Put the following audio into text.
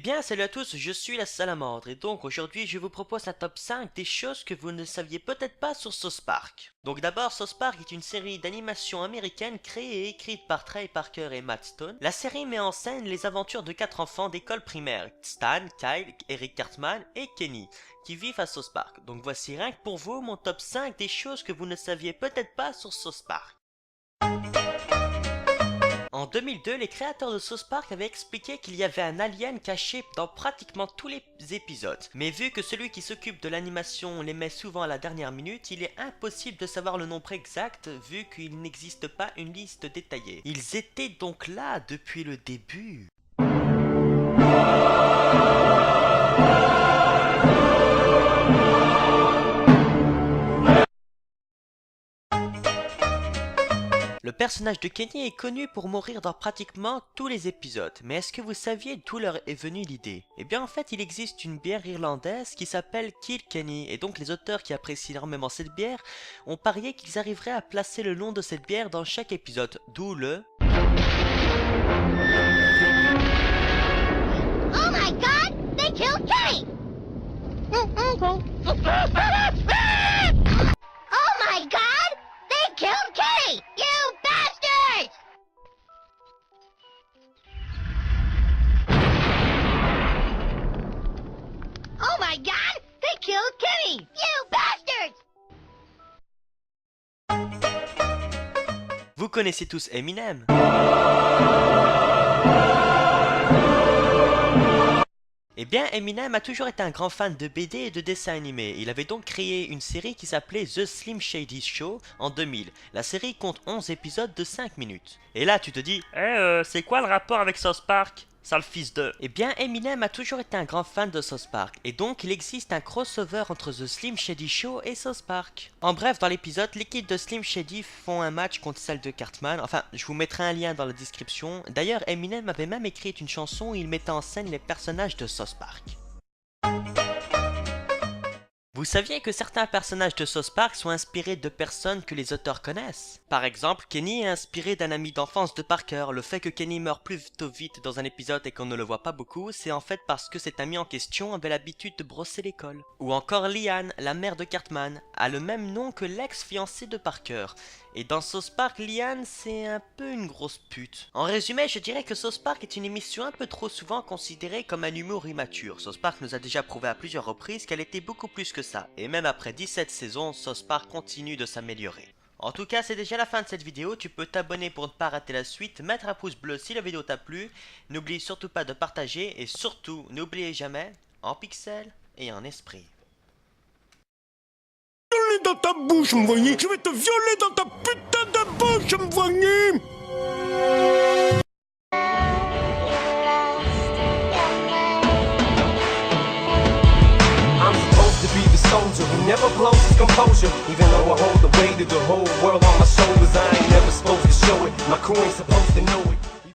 bien, salut à tous, je suis la Salamandre et donc aujourd'hui je vous propose un top 5 des choses que vous ne saviez peut-être pas sur South Park. Donc d'abord, South Park est une série d'animation américaine créée et écrite par Trey Parker et Matt Stone. La série met en scène les aventures de 4 enfants d'école primaire, Stan, Kyle, Eric Cartman et Kenny, qui vivent à South Park. Donc voici rien que pour vous mon top 5 des choses que vous ne saviez peut-être pas sur South Park. En 2002, les créateurs de South Park avaient expliqué qu'il y avait un alien caché dans pratiquement tous les épisodes. Mais vu que celui qui s'occupe de l'animation les met souvent à la dernière minute, il est impossible de savoir le nombre exact vu qu'il n'existe pas une liste détaillée. Ils étaient donc là depuis le début. Le personnage de Kenny est connu pour mourir dans pratiquement tous les épisodes, mais est-ce que vous saviez d'où leur est venue l'idée? Eh bien en fait il existe une bière irlandaise qui s'appelle Kilkenny, et donc les auteurs qui apprécient énormément cette bière ont parié qu'ils arriveraient à placer le nom de cette bière dans chaque épisode, d'où le... Oh my god! They killed Kenny! Oh my god! They killed Kenny! You bastards! Oh my god! They killed Kenny! You bastards! Vous connaissez tous Eminem? Eh bien, Eminem a toujours été un grand fan de BD et de dessins animés. Il avait donc créé une série qui s'appelait The Slim Shady Show en 2000. La série compte 11 épisodes de 5 minutes. Et là, tu te dis, c'est quoi le rapport avec South Park? Sale fils de... Eh bien, Eminem a toujours été un grand fan de South Park, et donc il existe un crossover entre The Slim Shady Show et South Park. En bref, dans l'épisode, l'équipe de Slim Shady font un match contre celle de Cartman, enfin, je vous mettrai un lien dans la description. D'ailleurs, Eminem avait même écrit une chanson où il mettait en scène les personnages de South Park. Vous saviez que certains personnages de South Park sont inspirés de personnes que les auteurs connaissent? Par exemple, Kenny est inspiré d'un ami d'enfance de Parker. Le fait que Kenny meurt plutôt vite dans un épisode et qu'on ne le voit pas beaucoup, c'est en fait parce que cet ami en question avait l'habitude de brosser l'école. Ou encore Liane, la mère de Cartman, a le même nom que l'ex-fiancé de Parker. Et dans South Park, Liane, c'est un peu une grosse pute. En résumé, je dirais que South Park est une émission un peu trop souvent considérée comme un humour immature. South Park nous a déjà prouvé à plusieurs reprises qu'elle était beaucoup plus que ça. Et même après 17 saisons, South Park continue de s'améliorer. En tout cas, c'est déjà la fin de cette vidéo. Tu peux t'abonner pour ne pas rater la suite, mettre un pouce bleu si la vidéo t'a plu. N'oublie surtout pas de partager et surtout, n'oubliez jamais, en pixels et en esprit. Dans ta bouche, me voyez. Je vais te violer dans ta putain de bouche, me voyez. I'm supposed to be the soldier who never blows his composure. Even though I hold the weight of the whole world on my shoulders, I ain't never supposed to show it. My crew ain't supposed to know it.